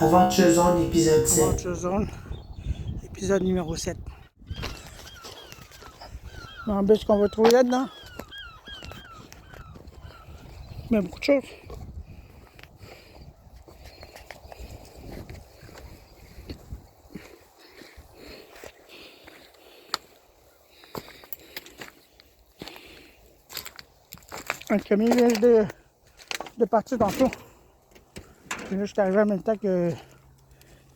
Adventure Zone, épisode 7. Adventure Zone, épisode numéro 7. L'embûche qu'on va trouver là-dedans. Mais beaucoup de choses. Un camion vient de partir tantôt. Puis là, je suis arrivé en même temps que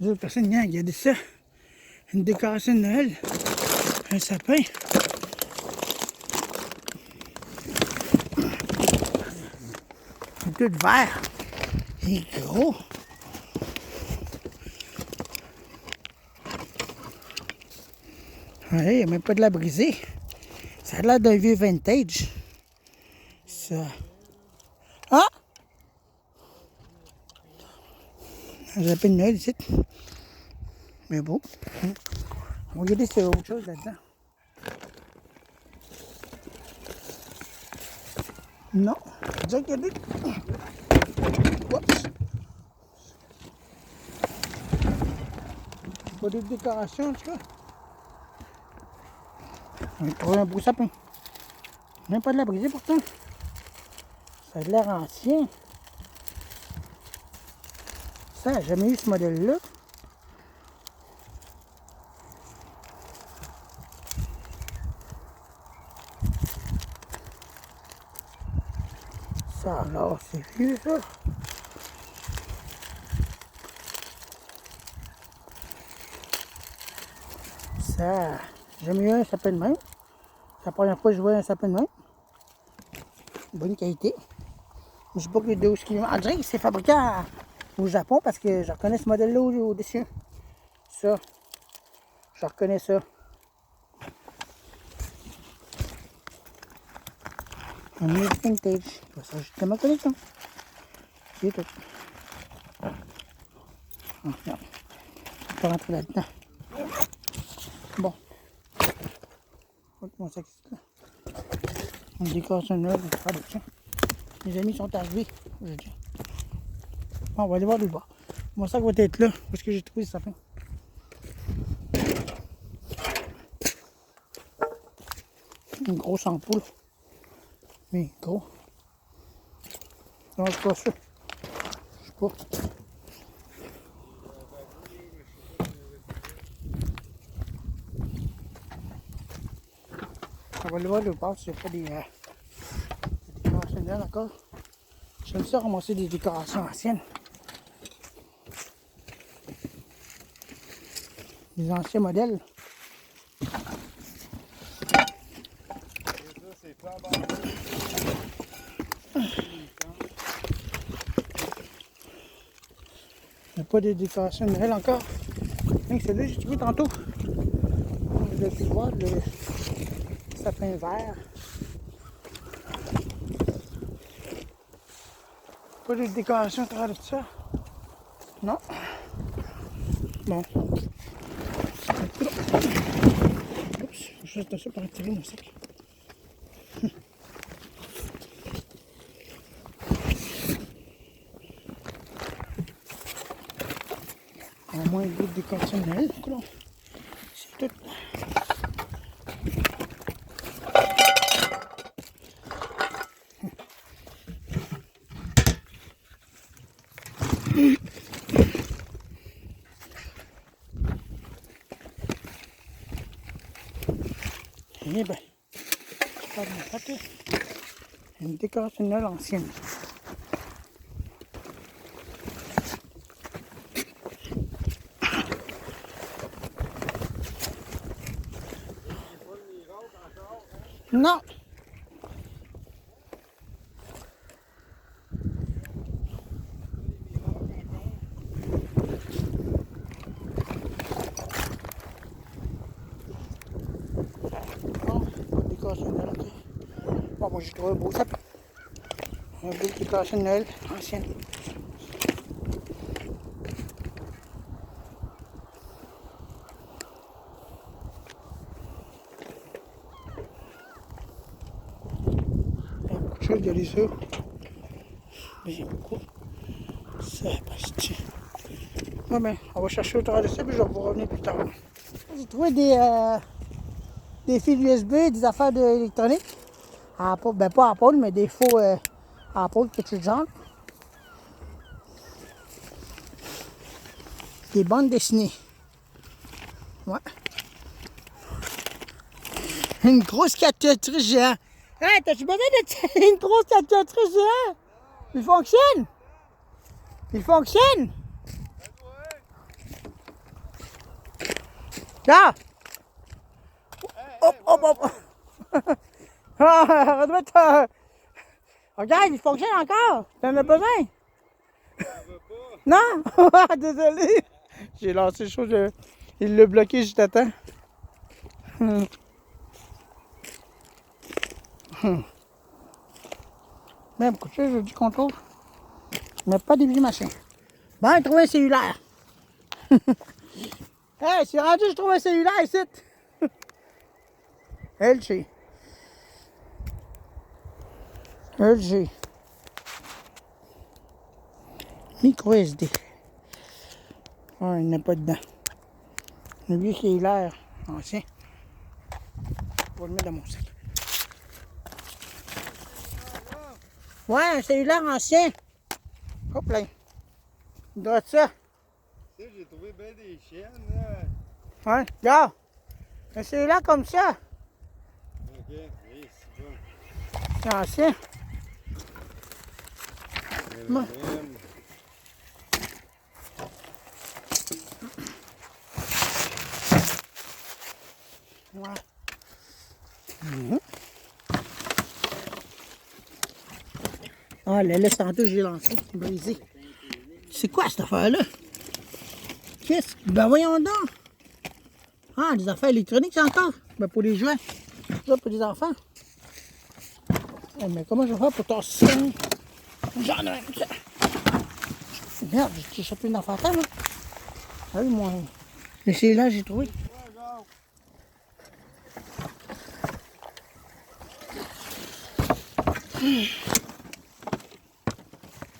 les autres personnes. Il y a ça. Une décoration de Noël. Un sapin. Un peu de verre. Il est gros. Ouais, il n'y a même pas de la brisée. Ça a l'air d'un vieux vintage. Ça. Ah! Un sapin de Noël ici. Mais bon. On va regarder s'il y a autre chose là-dedans. Non. J'ai déjà regardé. Oups. Pas de décoration en tout cas. On a trouvé un beau sapin. Même pas de la brisée pourtant. Ça a l'air ancien. Ça n'a jamais eu ce modèle-là. Ça alors, c'est vieux ça. Ça, j'ai jamais eu un sapin de même. C'est la première fois que je vois un sapin de même. Bonne qualité. Je sais pas que les 12 km. On dirait que c'est fabriqué au Japon parce que je reconnais ce modèle-là au-dessus. Ça, je reconnais ça. Un Music Vintage. Je vais s'ajouter à ma collection. C'est tout. Ah, non. Je vais pas rentrer là-dedans. Bon. Mon sac ici, là. On décoration de Noël, on va faire des tiens. Les amis sont arrivés. Bon, on va aller voir le bas. Mon sac va être là, parce que j'ai trouvé ce sapin. Une grosse ampoule. Mais gros. Non, c'est pas ça. Je sais pas. On va aller voir le bas, s'il n'y a pas des décorations là encore. J'aime ça ramasser des décorations anciennes. Des anciens modèles. Il n'y a pas de décoration de Noël encore. Rien que celui-là, j'ai trouvé tantôt. Vous avez pu voir le sapin vert. Pas de décoration à travers tout ça. Non. Bon. Oups, je vais ça pour retirer mon sac. Au moins un bout de décoration de Noël. C'est tout. Eh ben, je parle de mon sac. Une décoration de Noël ancienne. Non! Décoration de Noël, ok. Bon, moi j'ai trouvé un beau sapin. Un beau décoration de Noël ancienne. Il y a beaucoup de choses, il y a les œufs. Mais il y a beaucoup. Ça, parce que Ouais, ben, on va chercher au travers de ça, puis je vais vous revenir plus tard. J'ai trouvé des fils USB, des affaires d'électronique. Apple, ben pas Apple, mais des faux Apple, petit genre. Des bandes dessinées. Ouais. Une grosse calculatrice géante. Hey, t'as-tu besoin de une grosse calculatrice géante? Il fonctionne! Il fonctionne! Là! Hop, hop, hop! Ah, regarde, il fonctionne encore! T'en as besoin? Non? Désolé! J'ai lancé le chose, il l'a bloqué juste à temps. Même, écoute, je dis qu'on trouve. Mais pas des vieux machins. Bon, j'ai trouvé un cellulaire. Hey, c'est rendu, je trouve un cellulaire ici. LG. LG. Micro SD. Oh, il n'y en a pas dedans. Le vieux cellulaire ancien. Je vais le mettre dans mon sac. Ouais, un cellulaire ancien. Hop là. Il doit être ça. J'ai trouvé bien des chiennes, là. Ouais, regarde. Un cellulaire comme ça. Ok, oui, c'est bon. C'est ancien. Bon. Ouais. Ah, là, tantôt, j'ai lancé. C'est brisé. C'est quoi cette affaire-là? Qu'est-ce que... Ben voyons donc. Ah, des affaires électroniques, c'est encore. Ben pour les jouets. Ça, pour les enfants. Eh, mais comment je vais faire pour tasser ça? J'en ai un, ça. Merde, j'ai échappé une affaire, là. Ah oui, moi. Mais c'est là, j'ai trouvé.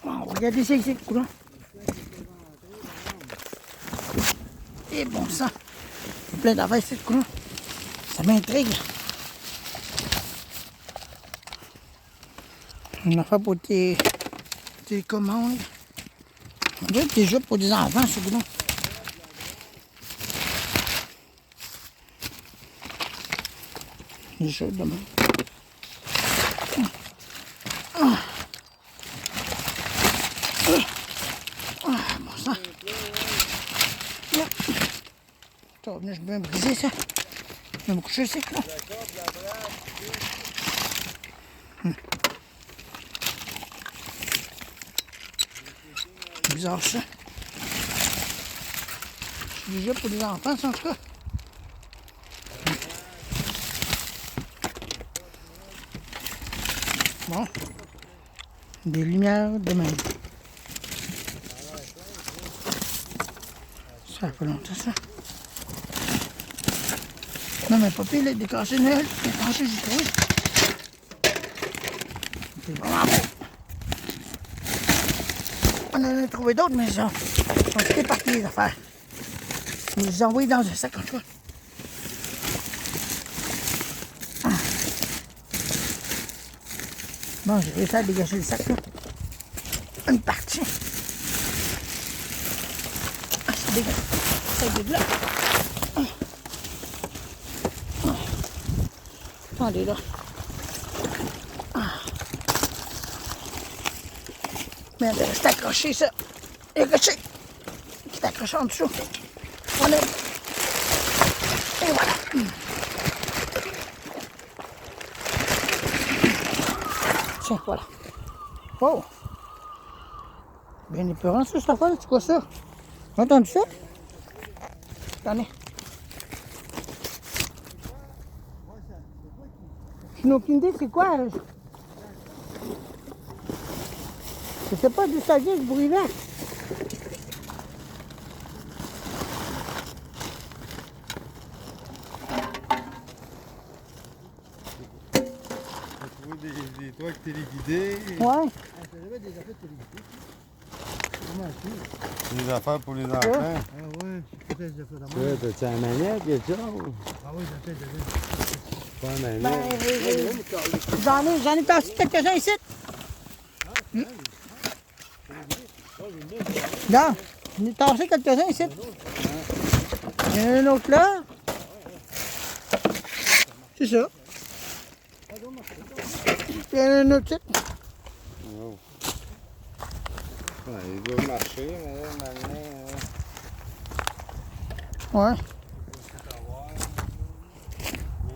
Oh, regardez ça ici, coulon. Et bon sang. Il y a plein d'affaires ici, coulon. Ça m'intrigue. Une affaire pour tes commandes. On dirait des jeux pour des enfants, ce coulon. Des jeux de main. Bon sang. Ça va venir, je vais me briser ça. Je vais me coucher ici, là. Bizarre ça. C'est déjà pour les enfants, ça, en tout cas. Bon. Des lumières de même. Ça fait longtemps, ça. Non, mais papy, là, décassé Noël. Décassé, j'ai trouvé. C'est vraiment bon. On en a trouvé d'autres, mais ils sont tout éparpillés, les affaires. Ils les ont envoyés dans un sac, en tout cas. Bon, j'ai réussi à dégager le sac, là. Une partie. Ah, c'est dégueulasse. C'est dégueulasse. Attendez, là. Merde, c'est accroché, ça. Il est accroché. C'est accroché en dessous. On est... Et voilà. Tiens, voilà. Oh! Bien épeurant, ça, cette affaire, c'est quoi ça? T'as entendu ça? Attendez. Je n'ai aucune idée, c'est quoi? Je sais pas d'où ça vient, ce bruit-là. Des toits téléguidés. Ouais. J'avais des affaires téléguidées. Des affaires pour les enfants. Ouais. Ah ouais, c'est peut-être de faire de Tu vois, t'as-tu la manette, quelque chose? Ah oui, j'ai peut-être de Pas la manette. Ben, j'en ai tassé quelques-uns ici. Non, j'en ai tassé quelques-uns ici. Il y en a un autre là. C'est ça. Il y en a un autre ici. Oh. Ouais, il doit marcher, mais là, maintenant... Ouais.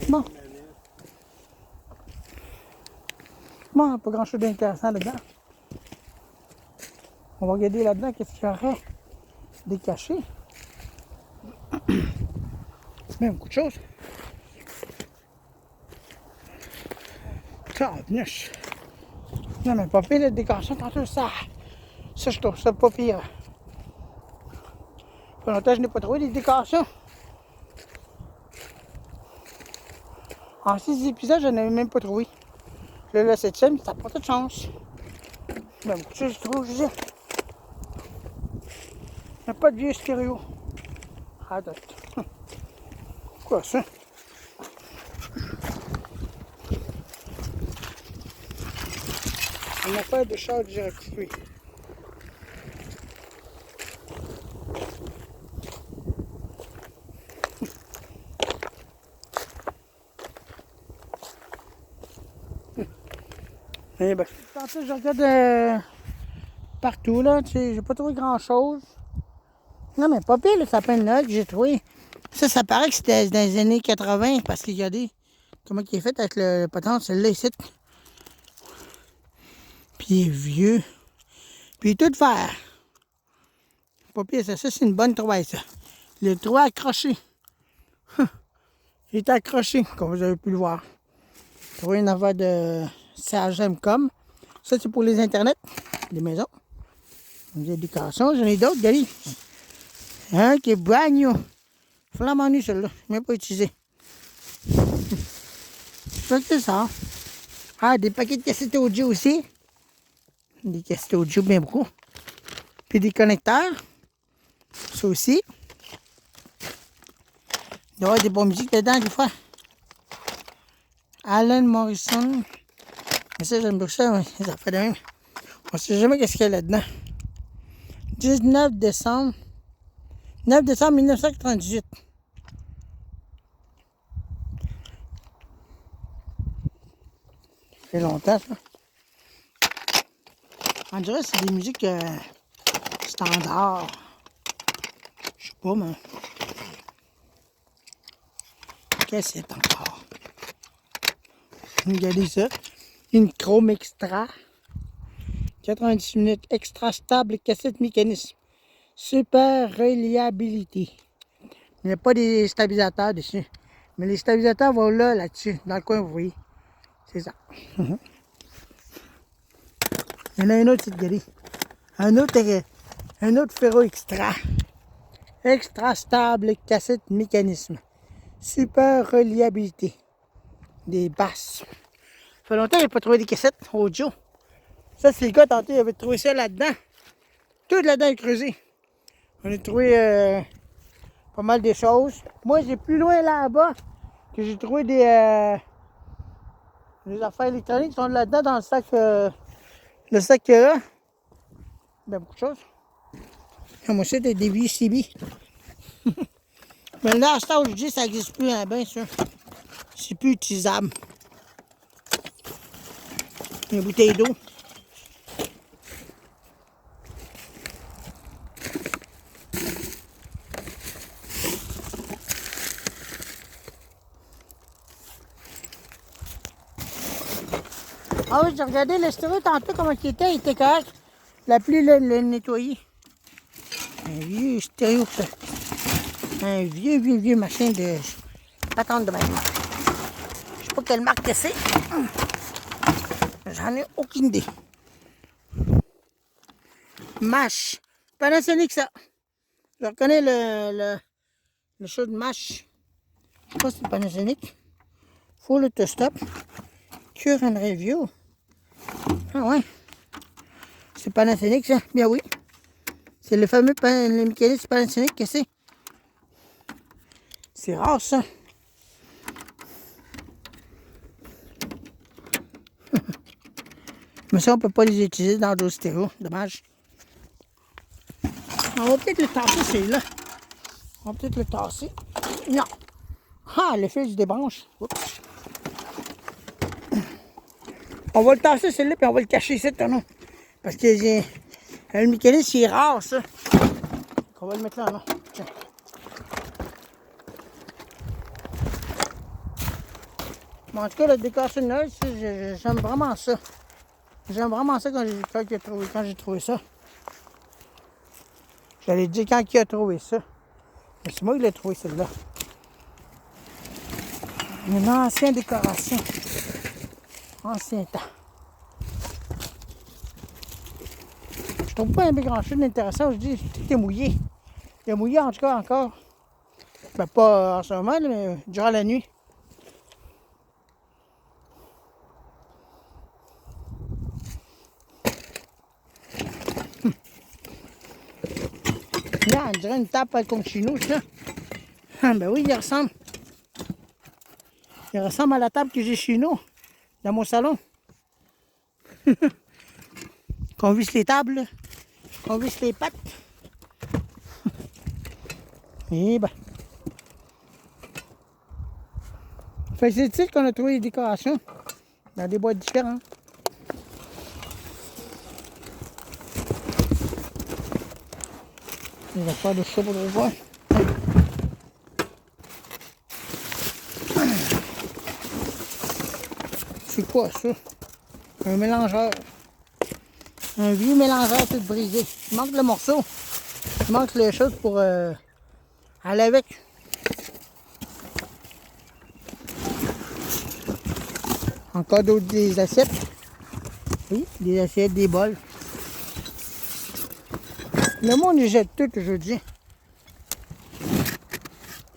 Bon. Bon, pas grand chose d'intéressant là-dedans. On va regarder là-dedans qu'est-ce qu'il y aurait décaché. Même beaucoup de choses. Carnouche. Non, mais pas pire, le décoration tantôt, ça, je trouve ça pas pire. Pour longtemps, je n'ai pas trouvé des décorations. En 6 épisodes, je n'en avais même pas trouvé. Là, le 7e, ça n'a pas de chance. Ben, beaucoup de choses, je trouve, je dis. Il n'y a pas de vieux stéréo. Ah, date. Quoi, ça? On n'a pas de char direct, oui. Eh ben, tantôt, je regarde partout, là, tu sais, j'ai pas trouvé grand-chose. Non, mais pas pire, le sapin de Noël que j'ai trouvé. Ça paraît que c'était dans les années 80, parce que regardez comment il est fait avec le patente, celui-là ici. Puis il est vieux. Puis il est tout vert. Pas pire, ça c'est une bonne trouvaille, ça. Le trou accroché. Il est accroché, comme vous avez pu le voir. Trouvé une affaire de CHM.com. Ça, c'est pour les internets, les maisons. Des décorations, j'en ai d'autres, regardez. Un qui est bagno. Flamand nu, celui-là. Même pas utilisé. C'est ça. Ah, des paquets de cassettes audio aussi. Des cassettes audio bien beaucoup. Puis des connecteurs. Ça aussi. Il doit y avoir des bonnes musiques dedans, des fois. Alan Morrison. Mais ça, j'aime beaucoup ça, ça fait de même. On ne sait jamais qu'est-ce qu'il y a là-dedans. 19 décembre. 9 décembre 1998. Ça fait longtemps, ça. On dirait que c'est des musiques standards. Je sais pas, mais... Qu'est-ce que c'est encore? Regardez ça. Une Chrome Extra. 90 minutes. Extra stable cassette mécanisme. Super reliability. Il n'y a pas des stabilisateurs dessus. Mais les stabilisateurs vont là-dessus. Dans le coin, vous voyez. C'est ça. Il y en a un autre, c'est regardez. Un autre Ferro Extra. Extra stable cassette mécanisme. Super reliabilité. Des basses. Ça fait longtemps qu'il n'a pas trouvé des cassettes audio. Ça, c'est le gars, tantôt, il avait trouvé ça là-dedans. Tout là-dedans est creusé. On a trouvé pas mal de choses. Moi, j'ai plus loin là-bas que j'ai trouvé des affaires électroniques qui sont là-dedans dans le sac qu'il y a là. Ben, beaucoup de choses. Et moi, c'est des vieux CB. Mais là, à ce où je dis, ça n'existe plus, hein, bien sûr. C'est plus utilisable. Une bouteille d'eau. Ah oui, j'ai regardé le stéréo tantôt comment il était correct. La pluie le nettoyer. Un vieux stéréo, ça. Un vieux machin de patente de même. Je sais pas quelle marque que c'est. J'en ai aucune idée. Mash. Panasonic, ça. Je reconnais le show de Mash. Je sais pas si c'est Panasonic. Full auto-stop. Cure and review. Ah ouais. C'est Panasonic, ça. Bien oui. C'est le fameux le mécanisme Panasonic que c'est. C'est rare ça. Mais ça, on peut pas les utiliser dans d'autres stéréos. Dommage. On va peut-être le tasser, celui-là. On va peut-être le tasser. Non. Ah, le fil se débranche. Oups. On va le tasser, celui-là, puis on va le cacher ici, non? Parce que le mécanisme, c'est rare, ça. On va le mettre là, non? Tiens. Bon, en tout cas, le décoration de Noël, j'aime vraiment ça. J'aime vraiment ça quand j'ai trouvé ça. J'allais dire quand il a trouvé ça. Mais c'est moi qui l'ai trouvé, celle-là. Une ancienne décoration. Ancien temps. Je trouve pas un peu grand chose d'intéressant. Je dis, tout est mouillé. Il est mouillé en tout cas encore. Ben, pas en ce moment, mais durant la nuit. Là, on dirait une table comme chez nous, ça. Ah, ben oui, il ressemble. Il ressemble à la table que j'ai chez nous, dans mon salon. Qu'on visse les tables, là. Qu'on visse les pattes. Et ben. Fait que c'est ici qu'on a trouvé les décorations dans des boîtes différentes. Il va faire de ça pour le voir. C'est quoi ça? Un mélangeur. Un vieux mélangeur tout brisé. Il manque le morceau. Il manque les choses pour aller avec. Encore d'autres des assiettes. Oui, des assiettes, des bols. Le monde les jette tout aujourd'hui.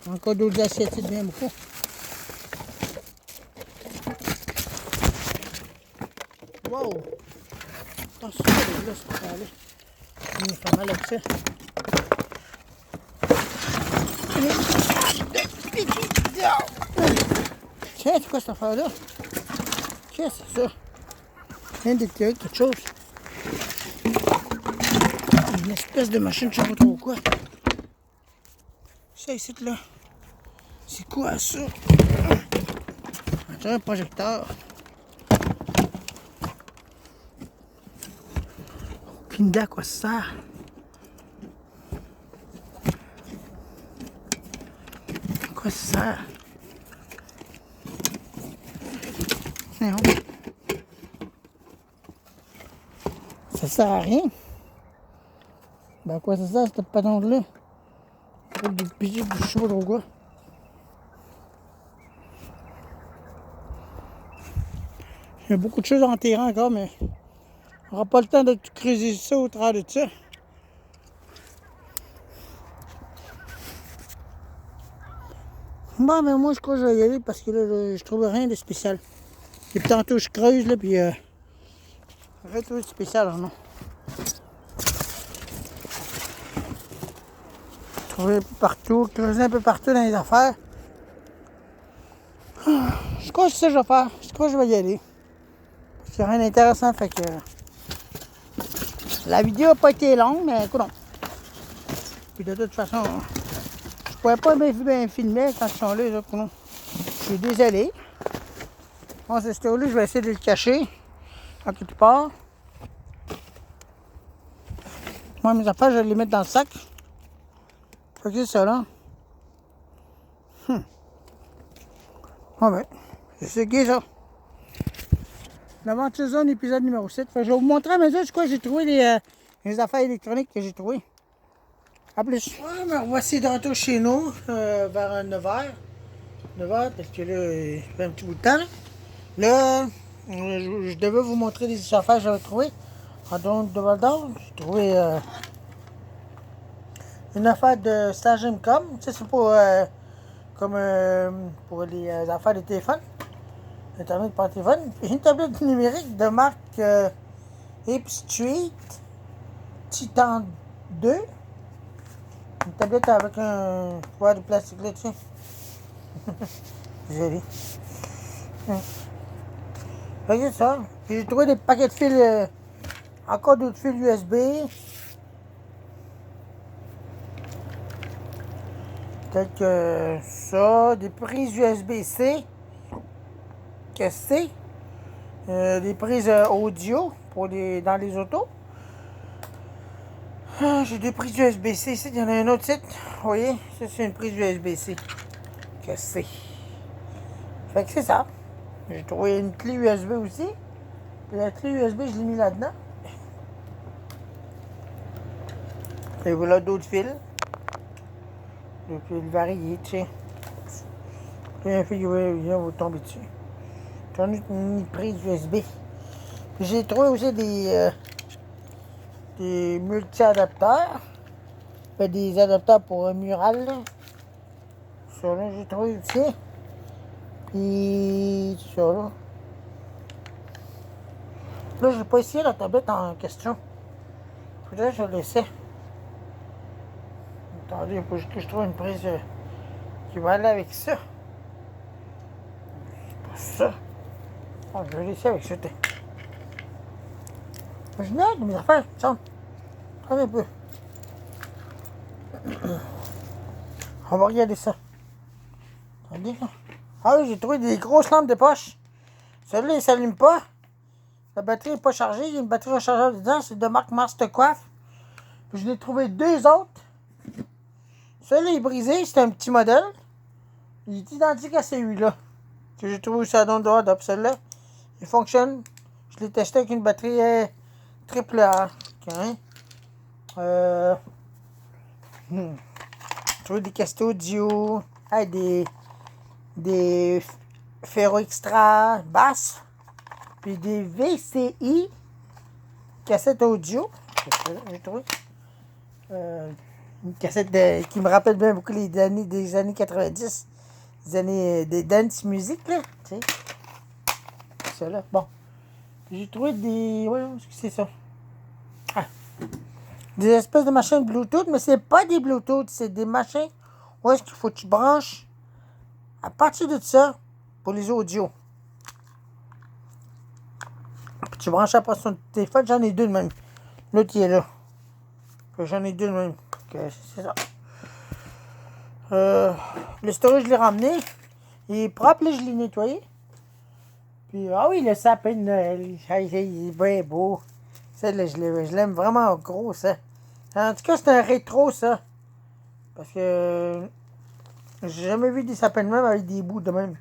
Encore d'autres assiettes, c'est bien beaucoup. Wow! Attention, là, c'est pas aller. Il est pas mal avec ça. Tiens, c'est quoi cette affaire-là? Qu'est-ce que c'est ça? Je viens de tirer quelque chose. Une espèce de machine, je ne sais pas trop quoi. Ça ici, là. C'est quoi ça? Un projecteur. Aucune idée à quoi ça sert. À quoi ça sert? Non. Ça sert à rien. Ben à quoi ça sert cette patente-là? Pour des pigeons, je sais pas trop quoi. Il y a beaucoup de choses en terrain encore, mais on n'aura pas le temps de tout creuser ça au travers de ça. Bon, mais moi, je crois que je vais y aller parce que là, je trouve rien de spécial. Et puis tantôt, je creuse, là, puis rien de spécial, alors non. Trouver un peu partout, creuser un peu partout dans les affaires. Je crois que c'est ça que je vais faire. Je crois que je vais y aller. Parce qu'il n'y a rien d'intéressant, fait que... La vidéo n'a pas été longue, mais écoute. Puis de toute façon, je pourrais pas bien filmer quand ils sont là, les autres. Je suis désolé. Bon, c'est ce là je vais essayer de le cacher quand tu pars. Moi, mes affaires, je vais les mettre dans le sac. Fait que c'est ça, là. Ah ben, c'est ce qui est ça. L'Aventure Zone, épisode numéro 7. Fait que je vais vous montrer à mesure de quoi j'ai trouvé les affaires électroniques que j'ai trouvées. A plus. Ouais, mais voici de retour chez nous, vers 9h. 9h, parce que là, il fait un petit bout de temps. Là, je devais vous montrer des affaires que j'avais trouvées. En don de Val d'Or, j'ai trouvé une affaire de Sagem.com. Tu sais, c'est pour, comme pour les affaires de téléphone. Internet par téléphone. Une tablette numérique de marque Ape Street Titan 2. Une tablette avec un couvert de plastique là dessus. Joli. Fait que c'est ça. Puis j'ai trouvé des paquets de fils, encore d'autres fils USB. Peut-être que ça, des prises USB-C. Que c'est? Des prises audio pour dans les autos. J'ai des prises USB-C ici. Il y en a un autre site. Vous voyez? Ça, c'est une prise USB-C. Que c'est? Fait que c'est ça. J'ai trouvé une clé USB aussi. Puis la clé USB, je l'ai mis là-dedans. Et voilà d'autres fils. Des fils variés, tu sais. Puis un fil qui va tomber dessus. J'en ai une prise USB. Puis j'ai trouvé aussi des multi-adapteurs. Des adapteurs pour un mural. Là. Ça là, j'ai trouvé aussi. Puis ça là. Là, j'ai pas essayé la tablette en question. Faudrait que je le laissais. Attendez, il faut juste que je trouve une prise qui va aller avec ça. C'est pas ça. Ah, je vais laisser avec ça. Je n'ai de mes affaires, il me semble. Attendez un peu. On va regarder ça. Attendez. Ah oui, j'ai trouvé des grosses lampes de poche. Celle-là, il ne s'allume pas. La batterie n'est pas chargée. Il y a une batterie rechargeable dedans. C'est de marque Mastercraft. Je n'ai trouvé deux autres. Celui-là est brisé. C'est un petit modèle. Il est identique à celui-là. Que j'ai trouvé au salon de Hot Up. Celui-là, il fonctionne. Je l'ai testé avec une batterie triple A. Okay. J'ai trouvé des cassettes audio. Des ferro extra basses. Puis des VCI cassettes audio. J'ai trouvé. Une cassette qui me rappelle bien beaucoup des années 90. Des années des dance music, là. Tu sais. Ça, là. Bon. J'ai trouvé des. Ouais, c'est ça. Ah. Des espèces de machines Bluetooth, mais c'est pas des Bluetooth, c'est des machins où est-ce qu'il faut que tu branches à partir de ça pour les audios. Puis tu branches après sur ton téléphone, j'en ai deux de même. L'autre il est là. Puis j'en ai deux de même. C'est ça. Le storage, je l'ai ramené. Il est propre, là, je l'ai nettoyé. Puis, ah oui, le sapin de Noël. Il est bien beau. Celle-là, je l'aime vraiment gros, ça. En tout cas, c'est un rétro, ça. Parce que j'ai jamais vu des sapins de même avec des bouts de même.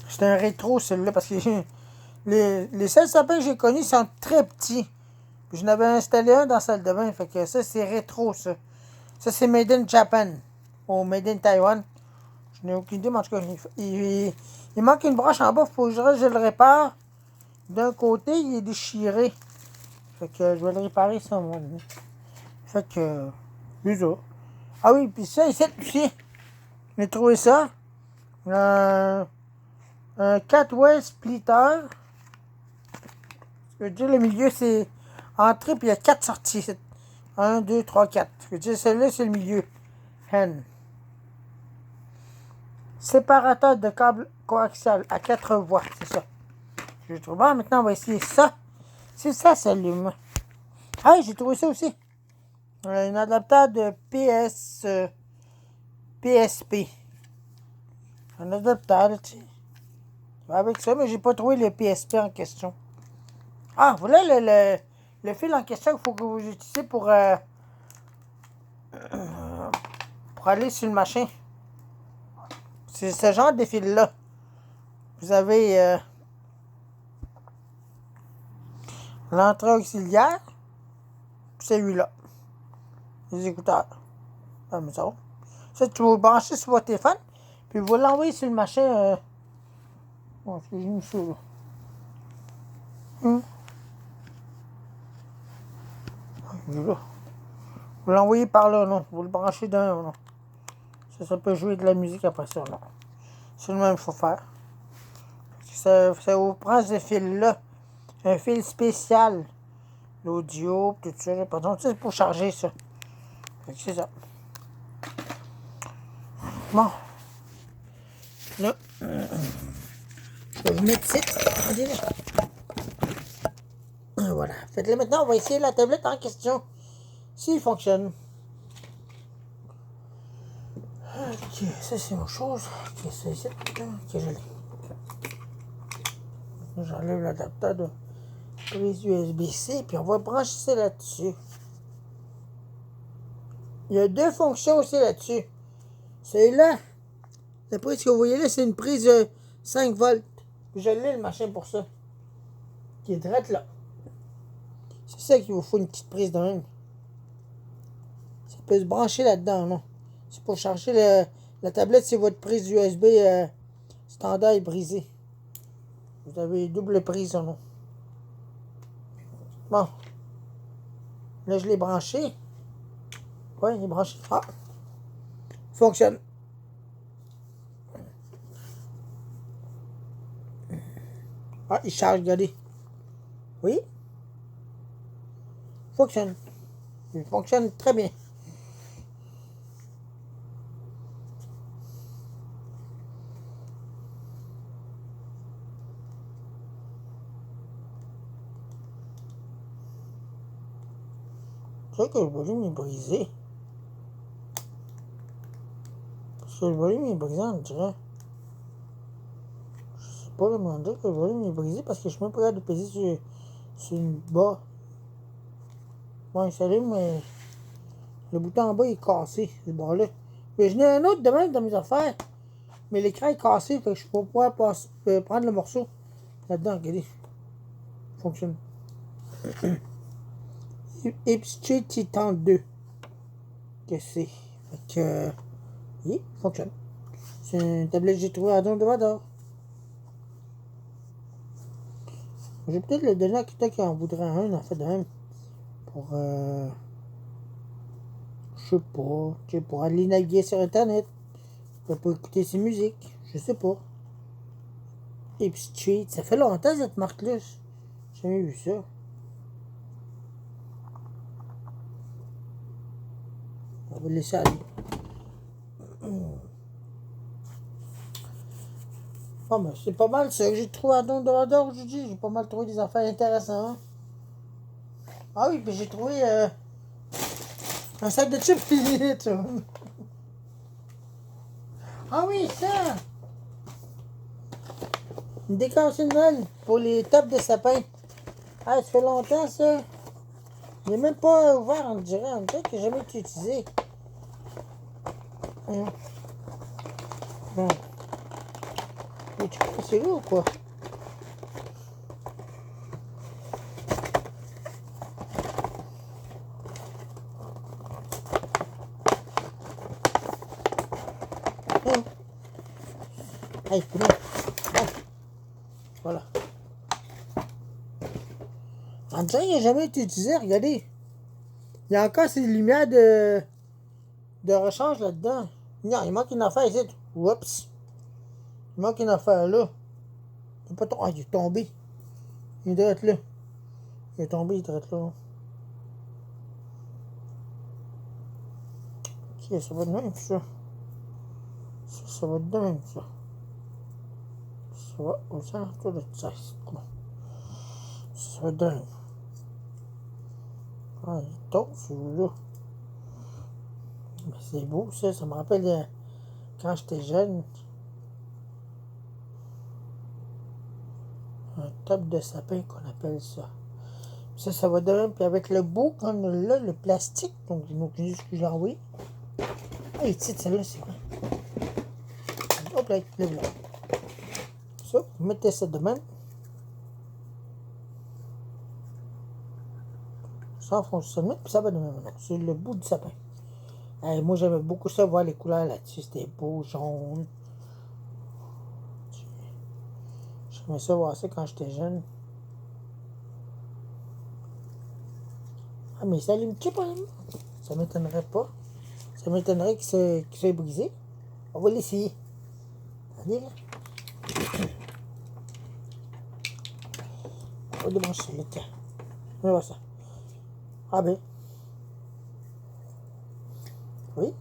C'est un rétro, celui-là, parce que les seuls sapins que j'ai connus sont très petits. Puis je n'avais installé un dans la salle de bain. Fait que ça, c'est rétro, ça. Ça, c'est Made in Japan. Ou Made in Taiwan. Je n'ai aucune idée, mais en tout cas, il manque une broche en bas. Il faut que je le répare. D'un côté, il est déchiré. Fait que je vais le réparer, ça, moi. Fait que, c'est ça. Ah oui, puis ça, ici, aussi. J'ai trouvé ça. Un 4-way splitter. Je veux dire, le milieu, c'est entrée, puis il y a 4 sorties. 1, 2, 3, 4. Je veux dire, celle-là, c'est le milieu. Hen. Séparateur de câble coaxial à 4 voies, c'est ça. Je trouve bon. Maintenant, on va essayer ça. Si ça s'allume. Ah, j'ai trouvé ça aussi. Un adaptateur de PSP. Un adaptateur, tu sais. Avec ça, mais j'ai pas trouvé le PSP en question. Ah, voilà le fil en question qu'il faut que vous utilisez pour aller sur le machin. C'est ce genre de fil-là. Vous avez l'entrée auxiliaire, celui-là. Les écouteurs. Ah, mais ça va. Ça, tu vas le brancher sur votre téléphone, puis vous l'envoyer sur le machin. Bon, c'est juste ça, là. Là. Vous l'envoyez par là, non. Vous le branchez d'un, non. Ça peut jouer de la musique après ça, non. C'est le même qu'il faut faire. ça vous prend ce fil-là. Un fil spécial. L'audio, tout ça. Pardon, c'est pour charger ça. C'est ça. Bon. Là. Je vais vous mettre ici. Voilà. Faites-le maintenant. On va essayer la tablette en question. S'il fonctionne. Ok, ça c'est une chose. Ok, c'est ici. Ok, je l'ai. J'enlève l'adaptateur de prise USB-C, puis on va brancher ça là-dessus. Il y a deux fonctions aussi là-dessus. Celui-là, la prise que vous voyez là, c'est une prise 5 volts. Je l'ai le machin pour ça. Qui est direct là. C'est ça qu'il vous faut une petite prise de même. Ça peut se brancher là-dedans, non? C'est pour charger la tablette si votre prise USB standard est brisée. Vous avez double prise, non? Bon. Là, je l'ai branché. Ouais, il est branché. Ah! Fonctionne. Ah, il charge, regardez. Oui? Fonctionne. Il fonctionne très bien. C'est vrai que le volume est brisé. Parce que le volume est brisé, on dirait. Je sais pas, mais on dirait que le volume est brisé parce que je suis même pas capable de peser sur le bas. Bon, il s'allume, mais le bouton en bas il est cassé, ce bas-là. Mais j'en ai un autre de même dans mes affaires. Mais l'écran est cassé, fait que je peux pas pouvoir prendre le morceau là-dedans, regardez. Fonctionne. Ipstreet Titan 2. Que c'est? Fait que. Oui, fonctionne. C'est une tablette que j'ai trouvée à Don de Vador. Je vais peut-être le donner à quelqu'un qui en voudrait un, en fait, de même. Pour. Je sais pas. Pour aller naviguer sur Internet. Pour écouter ses musiques. Je sais pas. Ipstreet. Ça fait longtemps cette marque-là. J'ai jamais vu ça. On va le laisser aller. Bon, ben, c'est pas mal ça que j'ai trouvé à Don de Vador aujourd'hui. J'ai pas mal trouvé des affaires intéressantes. Ah oui, puis j'ai trouvé un sac de chips fini, tu vois. Ah oui, ça! Une décoration de Noël pour les tops de sapin. Ah, ça fait longtemps ça. Il n'est même pas ouvert, on dirait. On dirait qu'il n'a jamais été utilisé. Bon. Mais tu crois que c'est là ou quoi? Allez, c'est bon. Voilà. On dirait qu'il n'a jamais été utilisé, regardez. Il y a encore ces lumières de rechange là-dedans. Non, il manque une affaire ici. Oups. Il manque une affaire là. Il est pas ah, il est tombé. Il doit être là. Il est tombé, il doit être là. Ok, ça va de même, ça. Ça va de même, ça. Ça va au centre de ça. Ça va de même. Ah, il tombe, celui-là. Mais c'est beau, ça. Ça me rappelle quand j'étais jeune. Un top de sapin qu'on appelle ça. Ça va de même. Puis avec le beau, comme là, le plastique. Donc juste que j'ai envoyé. Ah, il titre, celle-là, c'est quoi? Hop là, lève là. Ça, vous mettez ça de même. Ça fonctionne, puis ça va de même. C'est le bout du sapin. Moi, j'aimais beaucoup ça, voir les couleurs là-dessus. C'était beau, jaune. J'aimais ça voir ça quand j'étais jeune. Ah, mais ça allume-tu pas? Ça m'étonnerait pas. Ça m'étonnerait qu'il soit brisé. On va l'essayer. Regardez là. On va débrancher ça, là, tiens. On va voir ça. Ah ben. Oui.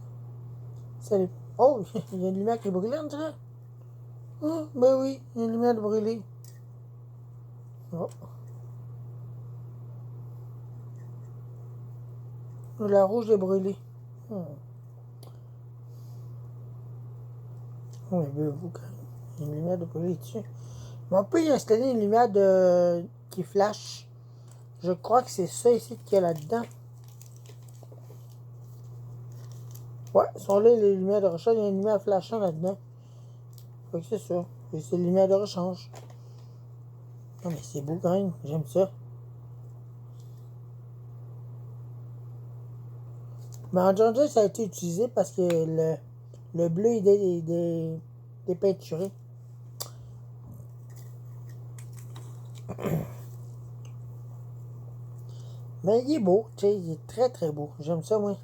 Salut. Oh, il y a une lumière qui est brûlée, on dirait. Ah, ben oui, il y a une lumière de brûlée. Oh. La rouge est brûlée. Oh, mais vous, quand même. Il y a une lumière de brûlée dessus. Mais on peut y installer une lumière qui flash. Je crois que c'est ça ici qu'il y a là-dedans. Ouais, sont là les lumières de rechange. Il y a une lumière flashant là-dedans. Fait que c'est ça. Et c'est une lumière de rechange. Non, mais c'est beau quand même. J'aime ça. Mais en Georgia, ça a été utilisé parce que le bleu est dépeinturé. Mais il est beau, tu sais, il est très très beau. J'aime ça, moi.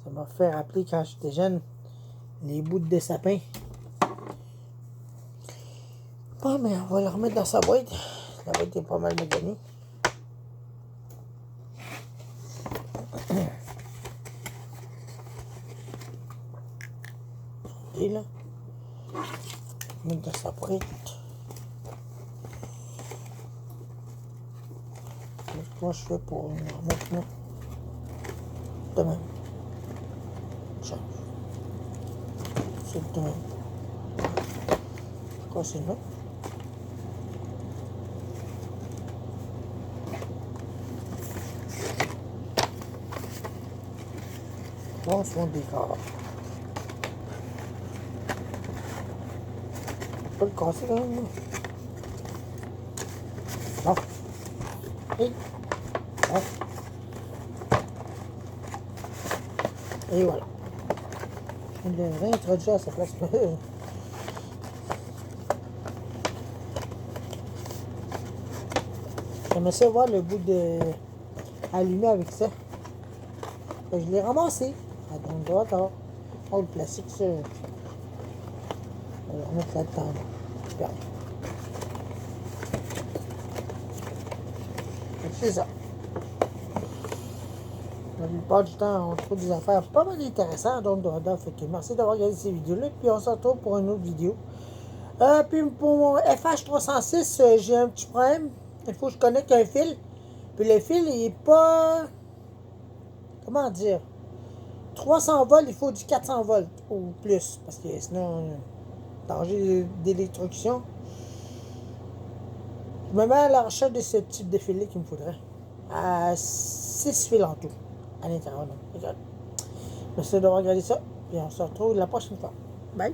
Ça m'a fait rappeler quand j'étais jeune, les bouts de sapin. Bon, mais on va le remettre dans sa boîte. La boîte est pas mal mécanique. Et là, mettre dans sa boîte. Comment je fais pour le remettre là? De même. Change. C'est de même. Quoi, c'est là? Bon, son décor. On peut le casser quand même, là. Bon. Et. Bon. Et voilà. Je viens de réintroduire à sa place. J'aimerais ça voir le bout de allumé avec ça. Je l'ai ramassé. Attends, d'accord. Oh, le plastique, ça. On va le remettre là-dedans. Super. C'est ça. La plupart du temps, on trouve des affaires pas mal intéressantes. Donc, fait que merci d'avoir regardé ces vidéos-là. Puis on se retrouve pour une autre vidéo. Puis pour mon FH306, j'ai un petit problème. Il faut que je connecte un fil. Puis le fil, il est pas... Comment dire? 300 volts, il faut du 400 volts ou plus. Parce que sinon, danger d'électrocution. Je me mets à la recherche de ce type de fil-là qu'il me faudrait. À 6 fils en tout. À l'intérieur. Regarde. Merci d'avoir regardé ça. Et on se retrouve la prochaine fois. Bye.